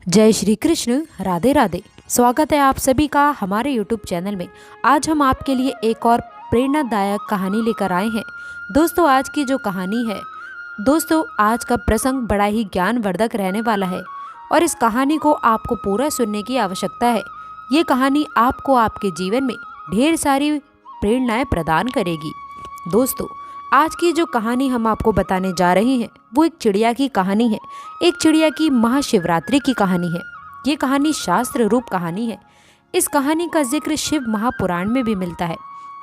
जय श्री कृष्ण। राधे राधे। स्वागत है आप सभी का हमारे YouTube चैनल में। आज हम आपके लिए एक और प्रेरणादायक कहानी लेकर आए हैं। दोस्तों, आज की जो कहानी है, आज का प्रसंग बड़ा ही ज्ञानवर्धक रहने वाला है और इस कहानी को आपको पूरा सुनने की आवश्यकता है। ये कहानी आपको आपके जीवन में ढेर सारी प्रेरणाएं प्रदान करेगी। दोस्तों, आज की जो कहानी हम आपको बताने जा रहे हैं वो एक चिड़िया की कहानी है। एक चिड़िया की महाशिवरात्रि की कहानी है। ये कहानी शास्त्र रूप कहानी है। इस कहानी का जिक्र शिव महापुराण में भी मिलता है,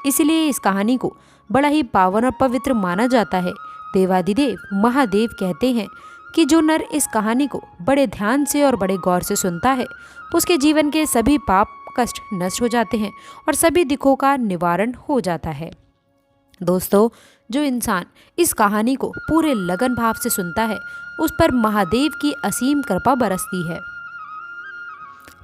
इसलिए इस कहानी को बड़ा ही पावन और पवित्र माना जाता है। देवादिदेव महादेव कहते हैं कि जो नर इस कहानी को बड़े ध्यान से और बड़े गौर से सुनता है, उसके जीवन के सभी पाप कष्ट नष्ट हो जाते हैं और सभी दुखों का निवारण हो जाता है। दोस्तों, जो इंसान इस कहानी को पूरे लगन भाव से सुनता है, उस पर महादेव की असीम कृपा बरसती है।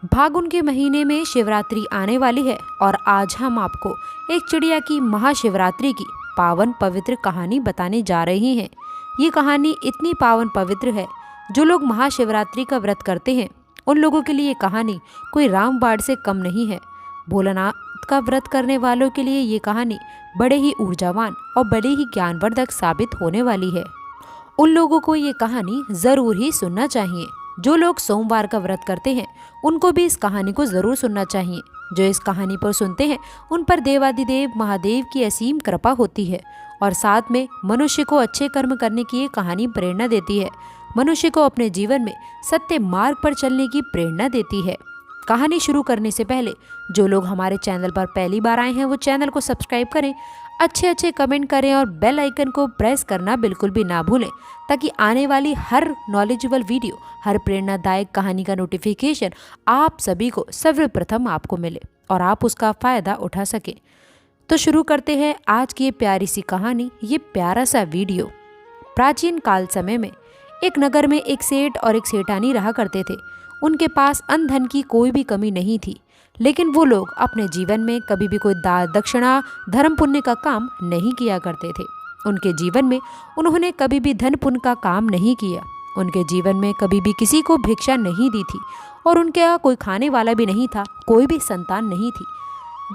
फागुन के महीने में शिवरात्रि आने वाली है और आज हम आपको एक चिड़िया की महाशिवरात्रि की पावन पवित्र कहानी बताने जा रहे हैं। ये कहानी इतनी पावन पवित्र है, जो लोग महाशिवरात्रि का व्रत करते हैं उन लोगों के लिए ये कहानी कोई रामबाण से कम नहीं है। भोलानाथ का व्रत करने वालों के लिए ये कहानी बड़े ही ऊर्जावान और बड़े ही ज्ञानवर्धक साबित होने वाली है। उन लोगों को ये कहानी जरूर ही सुनना चाहिए। जो लोग सोमवार का व्रत करते हैं उनको भी इस कहानी को जरूर सुनना चाहिए। जो इस कहानी पर सुनते हैं उन पर देवादिदेव महादेव की असीम कृपा होती है और साथ में मनुष्य को अच्छे कर्म करने की ये कहानी प्रेरणा देती है। मनुष्य को अपने जीवन में सत्य मार्ग पर चलने की प्रेरणा देती है। कहानी शुरू करने से पहले जो लोग हमारे चैनल पर पहली बार आए हैं वो चैनल को सब्सक्राइब करें, अच्छे कमेंट करें और बेल आइकन को प्रेस करना बिल्कुल भी ना भूलें, ताकि आने वाली हर नॉलेजेबल वीडियो, हर प्रेरणादायक कहानी का नोटिफिकेशन आप सभी को सर्वप्रथम आपको मिले और आप उसका फ़ायदा उठा सकें। तो शुरू करते हैं आज की ये प्यारी सी कहानी, ये प्यारा सा वीडियो। प्राचीन काल समय में एक नगर में एक सेठ और एक सेठानी रहा करते थे। उनके पास अन्न धन की कोई भी कमी नहीं थी, लेकिन वो लोग अपने जीवन में कभी भी कोई दान दक्षिणा धर्म पुण्य का काम नहीं किया करते थे। उनके जीवन में उन्होंने कभी भी धन पुण्य का काम नहीं किया। उनके जीवन में कभी भी किसी को भिक्षा नहीं दी थी और उनके यहाँ कोई खाने वाला भी नहीं था, कोई भी संतान नहीं थी।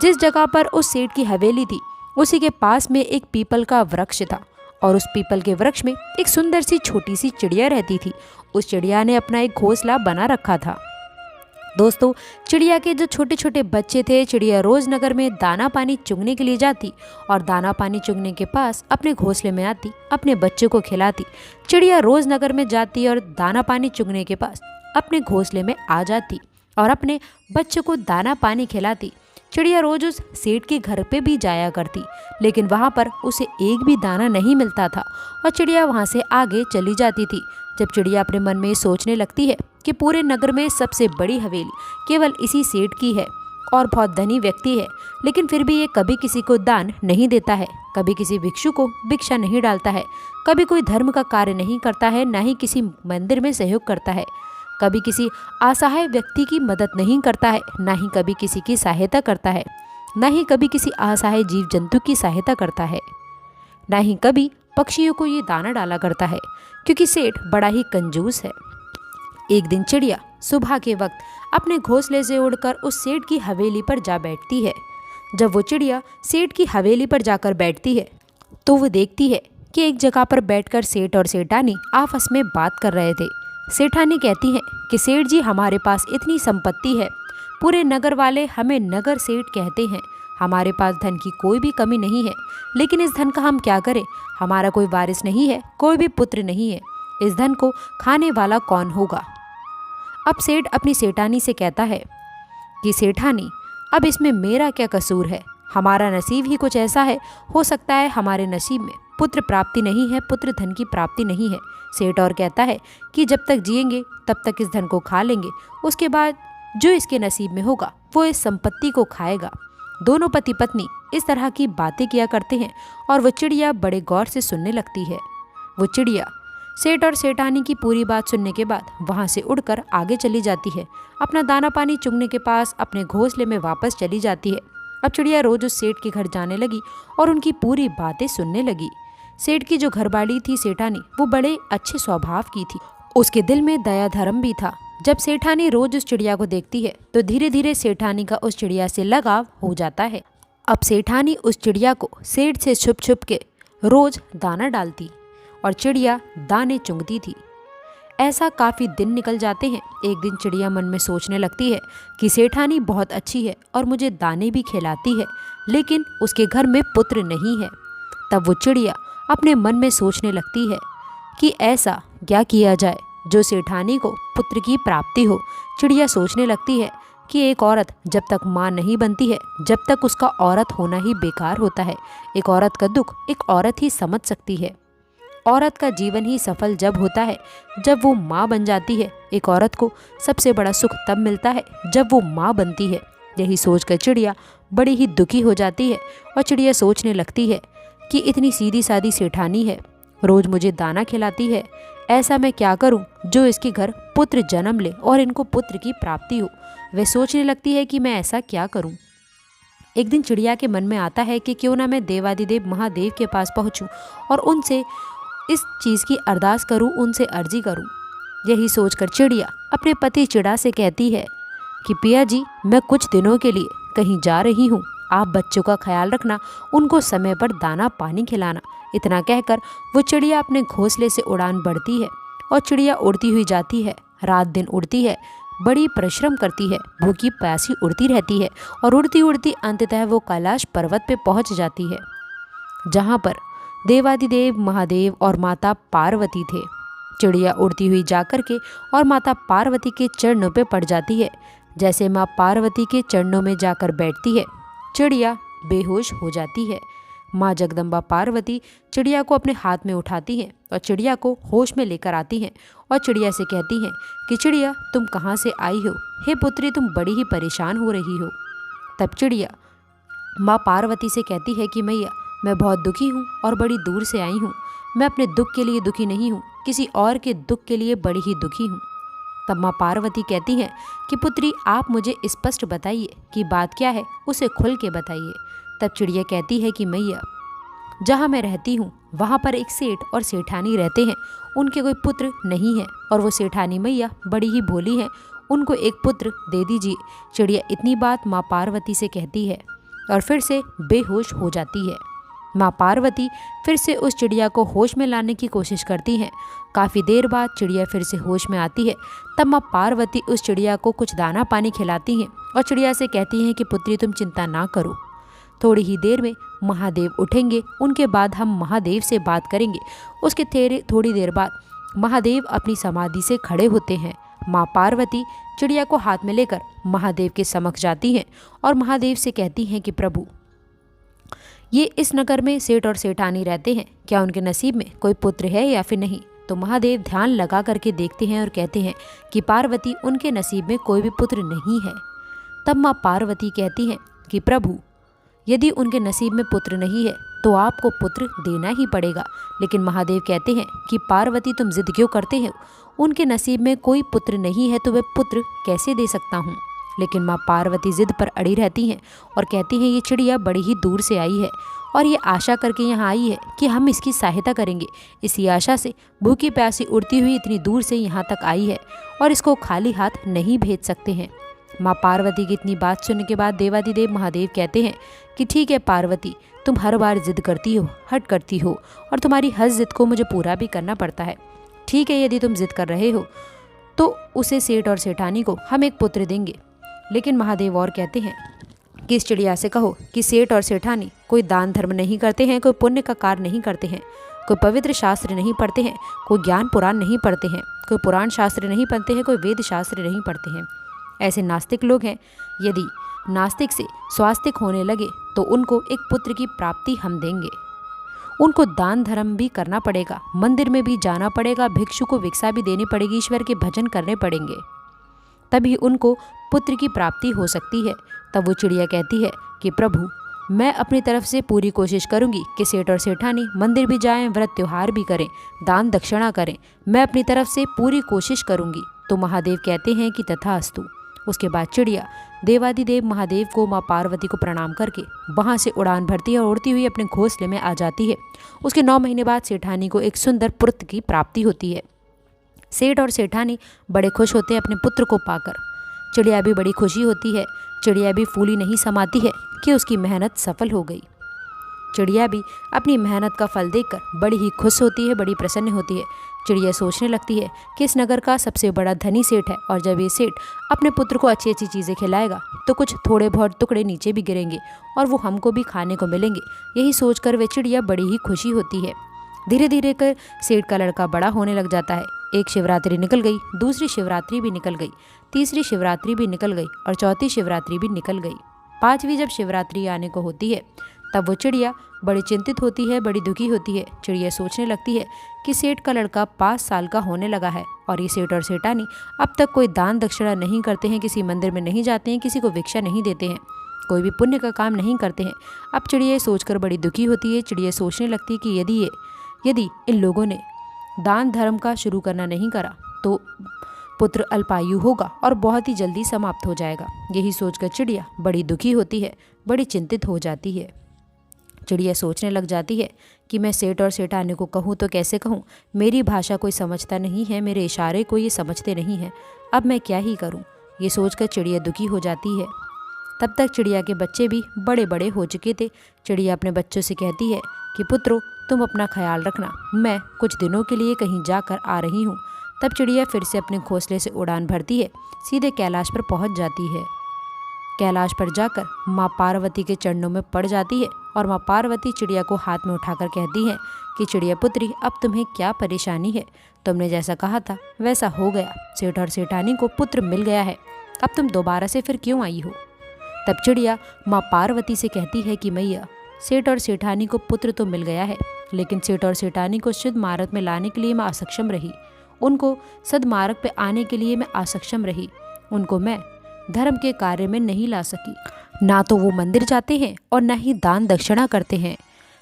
जिस जगह पर उस सेठ की हवेली थी, उसी के पास में एक पीपल का वृक्ष था और उस पीपल के वृक्ष में एक सुंदर सी छोटी सी चिड़िया रहती थी। उस चिड़िया ने अपना एक घोंसला बना रखा था। दोस्तों, चिड़िया के जो छोटे छोटे बच्चे थे, चिड़िया रोज नगर में दाना पानी चुगने के लिए जाती और दाना पानी चुगने के पास अपने घोंसले में आती, अपने बच्चे को खिलाती। चिड़िया रोज नगर में जाती और दाना पानी चुगने के पास अपने घोंसले में आ जाती और अपने बच्चे को दाना पानी खिलाती। चिड़िया रोज उस सेठ के घर पे भी जाया करती, लेकिन वहाँ पर उसे एक भी दाना नहीं मिलता था और चिड़िया वहाँ से आगे चली जाती थी। जब चिड़िया अपने मन में सोचने लगती है कि पूरे नगर में सबसे बड़ी हवेली केवल इसी सेठ की है और बहुत धनी व्यक्ति है, लेकिन फिर भी ये कभी किसी को दान नहीं देता है, कभी किसी भिक्षु को भिक्षा नहीं डालता है, कभी कोई धर्म का कार्य नहीं करता है, ना ही किसी मंदिर में सहयोग करता है, कभी किसी असहाय व्यक्ति की मदद नहीं करता है, ना ही कभी किसी की सहायता करता है, ना ही कभी किसी असहाय जीव जंतु की सहायता करता है, ना ही कभी पक्षियों को ये दाना डाला करता है, क्योंकि सेठ बड़ा ही कंजूस है। एक दिन चिड़िया सुबह के वक्त अपने घोंसले से उड़कर उस सेठ की हवेली पर जा बैठती है। जब वो चिड़िया सेठ की हवेली पर जाकर बैठती है तो वो देखती है कि एक जगह पर बैठकर सेठ और सेठानी आपस में बात कर रहे थे। सेठानी कहती है कि सेठ जी, हमारे पास इतनी संपत्ति है, पूरे नगर वाले हमें नगर सेठ कहते हैं, हमारे पास धन की कोई भी कमी नहीं है, लेकिन इस धन का हम क्या करें? हमारा कोई वारिस नहीं है, कोई भी पुत्र नहीं है, इस धन को खाने वाला कौन होगा? अब सेठ अपनी सेठानी से कहता है कि सेठानी, अब इसमें मेरा क्या कसूर है? हमारा नसीब ही कुछ ऐसा है, हो सकता है हमारे नसीब में पुत्र प्राप्ति नहीं है, पुत्र धन की प्राप्ति नहीं है। सेठ और कहता है कि जब तक जिएंगे तब तक इस धन को खा लेंगे, उसके बाद जो इसके नसीब में होगा वो इस संपत्ति को खाएगा। दोनों पति पत्नी इस तरह की बातें किया करते हैं और वो चिड़िया बड़े गौर से सुनने लगती है। वो चिड़िया सेठ और सेठानी की पूरी बात सुनने के बाद वहाँ से उड़कर आगे चली जाती है। अपना दाना पानी चुगने के पास अपने घोंसले में वापस चली जाती है। अब चिड़िया रोज उस सेठ के घर जाने लगी और उनकी पूरी बातें सुनने लगी। सेठ की जो घरवाली थी सेठानी, वो बड़े अच्छे स्वभाव की थी। उसके दिल में दया धर्म भी था। जब सेठानी रोज उस चिड़िया को देखती है तो धीरे धीरे सेठानी का उस चिड़िया से लगाव हो जाता है। अब सेठानी उस चिड़िया को सेठ से छुप छुप के रोज दाना डालती और चिड़िया दाने चुंगती थी। ऐसा काफ़ी दिन निकल जाते हैं। एक दिन चिड़िया मन में सोचने लगती है कि सेठानी बहुत अच्छी है और मुझे दाने भी खिलाती है, लेकिन उसके घर में पुत्र नहीं है। तब वो चिड़िया अपने मन में सोचने लगती है कि ऐसा क्या किया जाए जो सेठानी को पुत्र की प्राप्ति हो। चिड़िया सोचने लगती है कि एक औरत जब तक माँ नहीं बनती है, जब तक उसका औरत होना ही बेकार होता है। एक औरत का दुख एक औरत ही समझ सकती है। औरत का जीवन ही सफल जब होता है जब वो माँ बन जाती है। एक औरत को सबसे बड़ा सुख तब मिलता है जब वो माँ बनती है। यही सोचकर चिड़िया बड़ी ही दुखी हो जाती है और चिड़िया सोचने लगती है कि इतनी सीधी सादी सेठानी है, रोज मुझे दाना खिलाती है, ऐसा मैं क्या करूं जो इसके घर पुत्र जन्म ले और इनको पुत्र की प्राप्ति हो। वह सोचने लगती है कि मैं ऐसा क्या करूं। एक दिन चिड़िया के मन में आता है कि क्यों ना मैं देवादिदेव महादेव के पास पहुंचूं और उनसे इस चीज़ की अरदास करूं, उनसे अर्जी करूं। यही सोचकर चिड़िया अपने पति चिड़ा से कहती है कि पिया जी, मैं कुछ दिनों के लिए कहीं जा रही हूँ, आप बच्चों का ख्याल रखना, उनको समय पर दाना पानी खिलाना। इतना कहकर वो चिड़िया अपने घोंसले से उड़ान बढ़ती है और चिड़िया उड़ती हुई जाती है। रात दिन उड़ती है, बड़ी परिश्रम करती है, भूखी प्यासी उड़ती रहती है और उड़ती उड़ती अंततः वो कैलाश पर्वत पे पहुंच जाती है, जहाँ पर देवादिदेव महादेव और माता पार्वती थे। चिड़िया उड़ती हुई जाकर के और माता पार्वती के चरणों पे पड़ जाती है। जैसे माँ पार्वती के चरणों में जाकर बैठती है, चिड़िया बेहोश हो जाती है। माँ जगदम्बा पार्वती चिड़िया को अपने हाथ में उठाती हैं और चिड़िया को होश में लेकर आती हैं और चिड़िया से कहती हैं कि चिड़िया, तुम कहाँ से आई हो? हे पुत्री, तुम बड़ी ही परेशान हो रही हो। तब चिड़िया माँ पार्वती से कहती है कि मैया, मैं बहुत दुखी हूँ और बड़ी दूर से आई हूँ। मैं अपने दुख के लिए दुखी नहीं हूँ, किसी और के दुख के लिए बड़ी ही दुखी हूँ। तब माँ पार्वती कहती हैं कि पुत्री, आप मुझे स्पष्ट बताइए कि बात क्या है, उसे खुल के बताइए। तब चिड़िया कहती है कि मैया, जहाँ मैं रहती हूँ वहाँ पर एक सेठ और सेठानी रहते हैं। उनके कोई पुत्र नहीं है और वो सेठानी मैया बड़ी ही भोली हैं, उनको एक पुत्र दे दीजिए। चिड़िया इतनी बात माँ पार्वती से कहती है और फिर से बेहोश हो जाती है। माँ पार्वती फिर से उस चिड़िया को होश में लाने की कोशिश करती हैं। काफ़ी देर बाद चिड़िया फिर से होश में आती है। तब माँ पार्वती उस चिड़िया को कुछ दाना पानी खिलाती हैं और चिड़िया से कहती हैं कि पुत्री, तुम चिंता ना करो, थोड़ी ही देर में महादेव उठेंगे, उनके बाद हम महादेव से बात करेंगे। उसके थोड़ी देर बाद महादेव अपनी समाधि से खड़े होते हैं। माँ पार्वती चिड़िया को हाथ में लेकर महादेव के समक्ष जाती हैं और महादेव से कहती हैं कि प्रभु, ये इस नगर में सेठ और सेठानी रहते हैं, क्या उनके नसीब में कोई पुत्र है या फिर नहीं? तो महादेव ध्यान लगा करके देखते हैं और कहते हैं कि पार्वती, उनके नसीब में कोई भी पुत्र नहीं है। तब माँ पार्वती कहती हैं कि प्रभु, यदि उनके नसीब में पुत्र नहीं है तो आपको पुत्र देना ही पड़ेगा। लेकिन महादेव कहते हैं कि पार्वती, तुम जिद क्यों करते हो? उनके नसीब में कोई पुत्र नहीं है तो वह पुत्र कैसे दे सकता हूँ? लेकिन माँ पार्वती जिद पर अड़ी रहती हैं और कहती हैं ये चिड़िया बड़ी ही दूर से आई है और ये आशा करके यहाँ आई है कि हम इसकी सहायता करेंगे। इसी आशा से भूखी प्यासी उड़ती हुई इतनी दूर से यहाँ तक आई है और इसको खाली हाथ नहीं भेज सकते हैं। माँ पार्वती की इतनी बात सुनने के बाद देवादिदेव महादेव कहते हैं कि ठीक है पार्वती, तुम हर बार जिद करती हो, हट करती हो और तुम्हारी हर जिद को मुझे पूरा भी करना पड़ता है। ठीक है, यदि तुम जिद कर रहे हो तो उसे सेठ और सेठानी को हम एक पुत्र देंगे। लेकिन महादेव और कहते हैं कि इस चिड़िया से कहो कि सेठ और सेठानी कोई दान धर्म नहीं करते हैं, कोई पुण्य का कार्य नहीं करते हैं, कोई पवित्र शास्त्र नहीं पढ़ते हैं, कोई ज्ञान पुराण नहीं पढ़ते हैं, कोई पुराण शास्त्र नहीं पढ़ते हैं, कोई वेद शास्त्र नहीं पढ़ते हैं। ऐसे नास्तिक लोग हैं, यदि नास्तिक से स्वास्तिक होने लगे तो उनको एक पुत्र की प्राप्ति हम देंगे। उनको दान धर्म भी करना पड़ेगा, मंदिर में भी जाना पड़ेगा, भिक्षु को भिक्षा भी देनी पड़ेगी, ईश्वर के भजन करने पड़ेंगे, तभी उनको पुत्र की प्राप्ति हो सकती है। तब वो चिड़िया कहती है कि प्रभु, मैं अपनी तरफ से पूरी कोशिश करूंगी कि सेठ और सेठानी मंदिर भी जाएं, व्रत त्योहार भी करें, दान दक्षिणा करें, मैं अपनी तरफ से पूरी कोशिश करूंगी। तो महादेव कहते हैं कि तथास्तु। उसके बाद चिड़िया देवादिदेव महादेव को माँ पार्वती को प्रणाम करके वहाँ से उड़ान भरती है और उड़ती हुई अपने घोंसले में आ जाती है। उसके 9 महीने बाद सेठानी को एक सुंदर पुत्र की प्राप्ति होती है। सेठ और सेठानी बड़े खुश होते हैं अपने पुत्र को पाकर। चिड़िया भी बड़ी खुशी होती है। चिड़िया भी फूली नहीं समाती है कि उसकी मेहनत सफल हो गई। चिड़िया भी अपनी मेहनत का फल देखकर बड़ी ही खुश होती है, बड़ी प्रसन्न होती है। चिड़िया सोचने लगती है कि इस नगर का सबसे बड़ा धनी सेठ है, और जब ये सेठ अपने पुत्र को अच्छी अच्छी चीज़ें खिलाएगा तो कुछ थोड़े बहुत टुकड़े नीचे भी गिरेंगे और वो हमको भी खाने को मिलेंगे। यही सोचकर वे चिड़िया बड़ी ही खुशी होती है। धीरे धीरे कर सेठ का लड़का बड़ा होने लग जाता है। एक शिवरात्रि निकल गई, दूसरी शिवरात्रि भी निकल गई, तीसरी शिवरात्रि भी निकल गई और चौथी शिवरात्रि भी निकल गई। पांचवी जब शिवरात्रि आने को होती है तब वो चिड़िया बड़ी चिंतित होती है, बड़ी दुखी होती है। चिड़िया सोचने लगती है कि सेठ का लड़का 5 साल का होने लगा है और ये सेठ और सेठानी अब तक कोई दान दक्षिणा नहीं करते हैं, किसी मंदिर में नहीं जाते हैं, किसी को भिक्षा नहीं देते हैं, कोई भी पुण्य का काम नहीं करते हैं। अब चिड़िया सोचकर बड़ी दुखी होती है। चिड़िया सोचने लगती है कि यदि इन लोगों ने दान धर्म का शुरू करना नहीं करा तो पुत्र अल्पायु होगा और बहुत ही जल्दी समाप्त हो जाएगा। यही सोचकर चिड़िया बड़ी दुखी होती है, बड़ी चिंतित हो जाती है। चिड़िया सोचने लग जाती है कि मैं सेठ और सेठानी को कहूँ तो कैसे कहूँ, मेरी भाषा कोई समझता नहीं है, मेरे इशारे को ये समझते नहीं हैं, अब मैं क्या ही करूँ। ये सोचकर चिड़िया दुखी हो जाती है। तब तक चिड़िया के बच्चे भी बड़े बड़े हो चुके थे। चिड़िया अपने बच्चों से कहती है कि पुत्रों, तुम अपना ख्याल रखना, मैं कुछ दिनों के लिए कहीं जाकर आ रही हूँ। तब चिड़िया फिर से अपने घोंसले से उड़ान भरती है, सीधे कैलाश पर पहुँच जाती है। कैलाश पर जाकर माँ पार्वती के चरणों में पड़ जाती है और माँ पार्वती चिड़िया को हाथ में उठाकर कहती हैं कि चिड़िया पुत्री, अब तुम्हें क्या परेशानी है? तुमने जैसा कहा था वैसा हो गया, सेठ और सेठानी को पुत्र मिल गया है, अब तुम दोबारा से फिर क्यों आई हो? तब चिड़िया माँ पार्वती से कहती है कि मैया, सेठ और सेठानी को पुत्र तो मिल गया है, लेकिन सेठ और सेठानी को शुद्ध मार्ग में लाने के लिए मैं असक्षम रही, उनको सद्मार्ग पे आने के लिए मैं असक्षम रही, उनको मैं धर्म के कार्य में नहीं ला सकी। ना तो वो मंदिर जाते हैं और ना ही दान दक्षिणा करते हैं,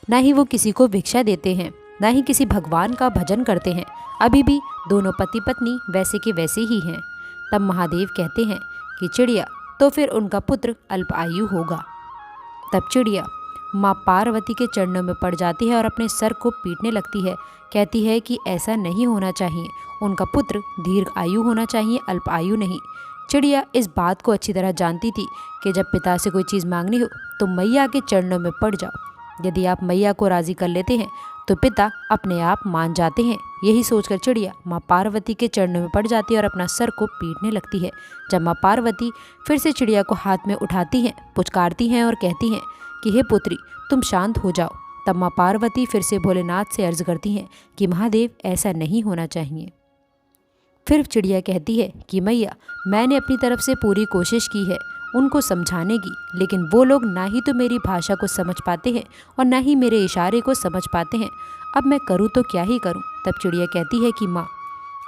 ना ही वो किसी को भिक्षा देते हैं, ना ही किसी भगवान का भजन करते हैं। अभी भी दोनों पति पत्नी वैसे के वैसे ही हैं। तब महादेव कहते हैं कि चिड़िया, तो फिर उनका पुत्र अल्पायु होगा। तब चिड़िया माँ पार्वती के चरणों में पड़ जाती है और अपने सर को पीटने लगती है। कहती है कि ऐसा नहीं होना चाहिए, उनका पुत्र दीर्घ आयु होना चाहिए, अल्पायु नहीं। चिड़िया इस बात को अच्छी तरह जानती थी कि जब पिता से कोई चीज़ मांगनी हो तो मैया के चरणों में पड़ जाओ। यदि आप मैया को राज़ी कर लेते हैं तो पिता अपने आप मान जाते हैं। यही सोचकर चिड़िया माँ पार्वती के चरणों में पड़ जाती है और अपना सर को पीटने लगती है। जब माँ पार्वती फिर से चिड़िया को हाथ में उठाती हैं, पुचकारती हैं और कहती हैं कि हे पुत्री, तुम शांत हो जाओ। तब माँ पार्वती फिर से भोलेनाथ से अर्ज करती हैं कि महादेव, ऐसा नहीं होना चाहिए। फिर चिड़िया कहती है कि मैया, मैंने अपनी तरफ से पूरी कोशिश की है उनको समझाने की, लेकिन वो लोग ना ही तो मेरी भाषा को समझ पाते हैं और ना ही मेरे इशारे को समझ पाते हैं, अब मैं करूँ तो क्या ही करूँ। तब चिड़िया कहती है कि माँ,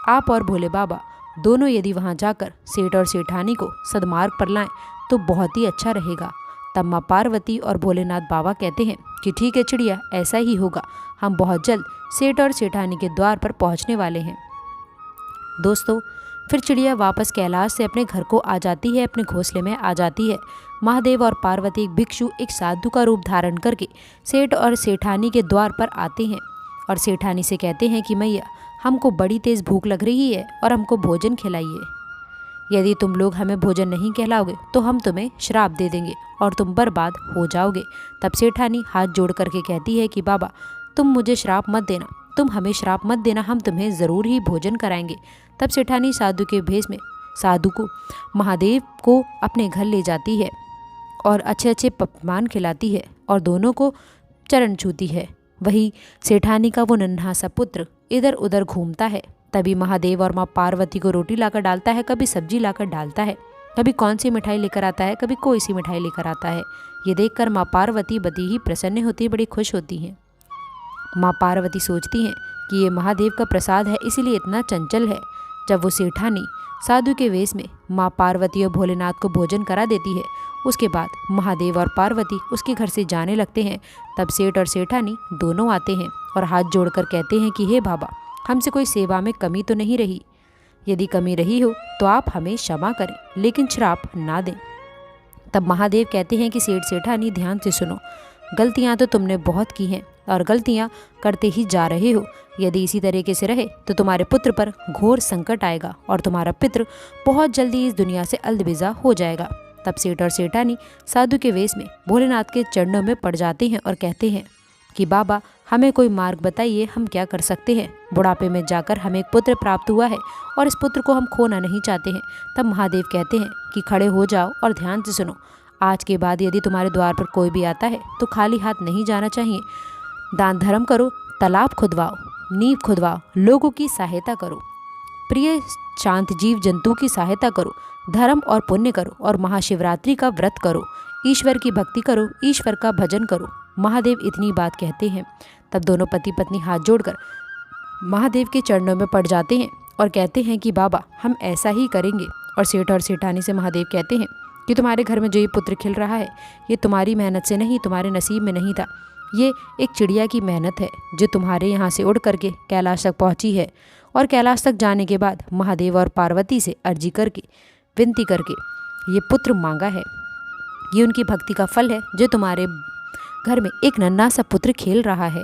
आप और भोले बाबा दोनों यदि वहाँ जाकर सेठ और सेठानी को सद्मार्ग पर लाएं तो बहुत ही अच्छा रहेगा। तब माँ पार्वती और भोलेनाथ बाबा कहते हैं कि ठीक है चिड़िया, ऐसा ही होगा, हम बहुत जल्द सेठ और सेठानी के द्वार पर पहुँचने वाले हैं। दोस्तों, फिर चिड़िया वापस कैलाश से अपने घर को आ जाती है, अपने घोंसले में आ जाती है। महादेव और पार्वती एक भिक्षु, एक साधु का रूप धारण करके सेठ और सेठानी के द्वार पर आते हैं और सेठानी से कहते हैं कि मैया, हमको बड़ी तेज़ भूख लग रही है और हमको भोजन खिलाइए। यदि तुम लोग हमें भोजन नहीं खिलाओगे तो हम तुम्हें श्राप दे देंगे और तुम बर्बाद हो जाओगे। तब सेठानी हाथ जोड़ करके कहती है कि बाबा, तुम मुझे श्राप मत देना, तुम हमें श्राप मत देना, हम तुम्हें ज़रूर ही भोजन कराएंगे। तब सेठानी साधु के भेष में साधु को महादेव को अपने घर ले जाती है और अच्छे अच्छे पकवान खिलाती है और दोनों को चरण छूती है। वही सेठानी का वो नन्हा सा पुत्र इधर उधर घूमता है। तभी महादेव और माँ पार्वती को रोटी लाकर डालता है, कभी सब्जी लाकर डालता है, कभी कौन सी मिठाई लेकर आता है, कभी कोई सी मिठाई लेकर आता है। ये देखकर माँ पार्वती बड़ी ही प्रसन्न होती है, बड़ी खुश होती हैं। माँ पार्वती सोचती हैं कि ये महादेव का प्रसाद है, इसीलिए इतना चंचल है। जब वो सेठानी साधु के वेश में माँ पार्वती और भोलेनाथ को भोजन करा देती है, उसके बाद महादेव और पार्वती उसके घर से जाने लगते हैं। तब सेठ और सेठानी दोनों आते हैं और हाथ जोड़कर कहते हैं कि हे बाबा, हमसे कोई सेवा में कमी तो नहीं रही, यदि कमी रही हो तो आप हमें क्षमा करें, लेकिन श्राप ना दें। तब महादेव कहते हैं कि सेठ सेठानी ध्यान से सुनो, गलतियाँ तो तुमने बहुत की हैं और गलतियाँ करते ही जा रहे हो। यदि इसी तरीके से रहे तो तुम्हारे पुत्र पर घोर संकट आएगा और तुम्हारा पितृ बहुत जल्दी इस दुनिया से अलविदा हो जाएगा। तब सेठ और सेठानी साधु के वेश में भोलेनाथ के चरणों में पड़ जाते हैं और कहते हैं कि बाबा, हमें कोई मार्ग बताइए, हम क्या कर सकते हैं। बुढ़ापे में जाकर हमें एक पुत्र प्राप्त हुआ है और इस पुत्र को हम खोना नहीं चाहते हैं। तब महादेव कहते हैं कि खड़े हो जाओ और ध्यान से सुनो। आज के बाद यदि तुम्हारे द्वार पर कोई भी आता है तो खाली हाथ नहीं जाना चाहिए। दान धर्म करो, तालाब खुदवाओ, नींव खुदवाओ, लोगों की सहायता करो, प्रिय शांत जीव जंतु की सहायता करो, धर्म और पुण्य करो और महाशिवरात्रि का व्रत करो, ईश्वर की भक्ति करो, ईश्वर का भजन करो। महादेव इतनी बात कहते हैं। तब दोनों पति पत्नी हाथ जोड़कर महादेव के चरणों में पड़ जाते हैं और कहते हैं कि बाबा, हम ऐसा ही करेंगे। और सेठ और सेठानी से महादेव कहते हैं कि तुम्हारे घर में जो ये पुत्र खिल रहा है, ये तुम्हारी मेहनत से नहीं, तुम्हारे नसीब में नहीं था। ये एक चिड़िया की मेहनत है जो तुम्हारे यहाँ से उड़ करके कैलाश तक पहुँची है। और कैलाश तक जाने के बाद महादेव और पार्वती से अर्जी करके, विनती करके ये पुत्र मांगा है। ये उनकी भक्ति का फल है जो तुम्हारे घर में एक नन्हा सा पुत्र खेल रहा है।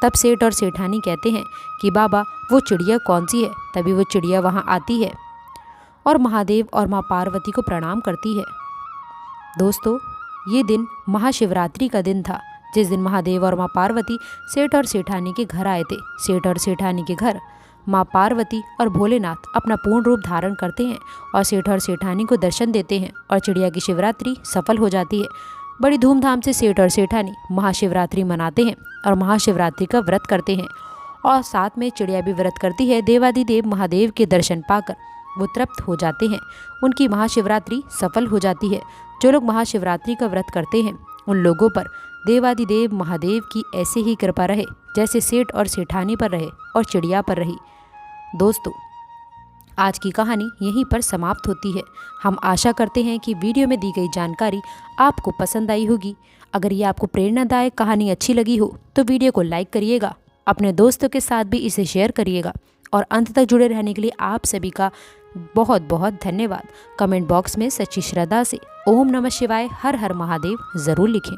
तब सेठ और सेठानी कहते हैं कि बाबा, वो चिड़िया कौन सी है। तभी वो चिड़िया वहाँ आती है और महादेव और माँ पार्वती को प्रणाम करती है। दोस्तों, ये दिन महाशिवरात्रि का दिन था, जिस दिन महादेव और माँ पार्वती सेठ और सेठानी के घर आए थे। सेठ और सेठानी के घर माँ पार्वती और भोलेनाथ अपना पूर्ण रूप धारण करते हैं और सेठ और सेठानी को दर्शन देते हैं और चिड़िया की शिवरात्रि सफल हो जाती है। बड़ी धूमधाम से सेठ और सेठानी महाशिवरात्रि मनाते हैं और महाशिवरात्रि का व्रत करते हैं और साथ में चिड़िया भी व्रत करती है। देवादिदेव महादेव के दर्शन पाकर वो तृप्त हो जाते हैं, उनकी महाशिवरात्रि सफल हो जाती है। जो लोग महाशिवरात्रि का व्रत करते हैं उन लोगों पर देवादिदेव महादेव की ऐसे ही कृपा रहे जैसे सेठ और सेठानी पर रहे और चिड़िया पर रही। दोस्तों, आज की कहानी यहीं पर समाप्त होती है। हम आशा करते हैं कि वीडियो में दी गई जानकारी आपको पसंद आई होगी। अगर ये आपको प्रेरणादायक कहानी अच्छी लगी हो तो वीडियो को लाइक करिएगा, अपने दोस्तों के साथ भी इसे शेयर करिएगा और अंत तक जुड़े रहने के लिए आप सभी का बहुत बहुत धन्यवाद। कमेंट बॉक्स में सच्ची श्रद्धा से ओम नमः शिवाय, हर हर महादेव ज़रूर लिखें।